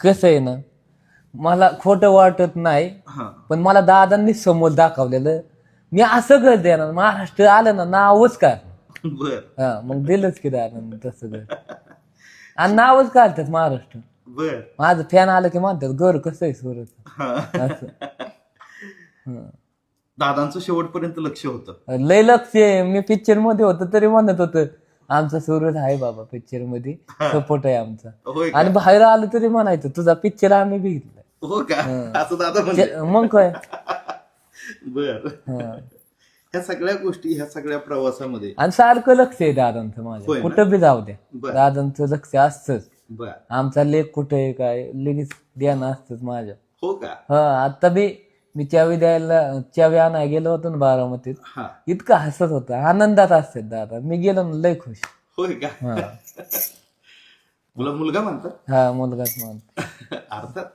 कसं आहे ना, मला खोटं वाटत नाही, हा पण मला दादांनी समोर दाखवलेलं. मी असं घर देणार, महाराष्ट्र आलं ना नावच काय. बर हा मग दिलंच की दादांनी तसं घर. आणि नावच काढतात महाराष्ट्र. बर माझं फॅन आलं की म्हणतात घर कसं आहे सुरत हा. असं. हं. दादांचं शेवटपर्यंत लक्ष होतं. लय लक्ष आहे. मी पिक्चर मध्ये होतो तरी म्हणत होतं आमचा सुरत आहे बाबा पिक्चर मध्ये, सपोर्ट आहे आमचा. होय का? आणि बाहेर आलं तरी म्हणायचं तुझा पिक्चर आम्ही बघितलाय. हो का? असं दादा म्हणजे मग काय. बर हं. ह्या सगळ्या गोष्टी ह्या सगळ्या प्रवासामध्ये आणि सारखं लक्ष आहे दादांचं होय माझ्या, ना? कुठं बी जाऊ द्या बरं. दादांचं लक्ष असतंच. बर आमचा लेख कुठे आहे काय लगेच ध्यान असतंच माझ्या. हो का? हा आता बी मी चावी आणायला गेलो होतो ना बारामतीत, हा इतकं हसत होता, आनंदात असतात दादा. मी गेलो ना लय खुश. होय का? हा तुला मुलगा म्हणतात हा मुलगाच म्हणतो. अर्थात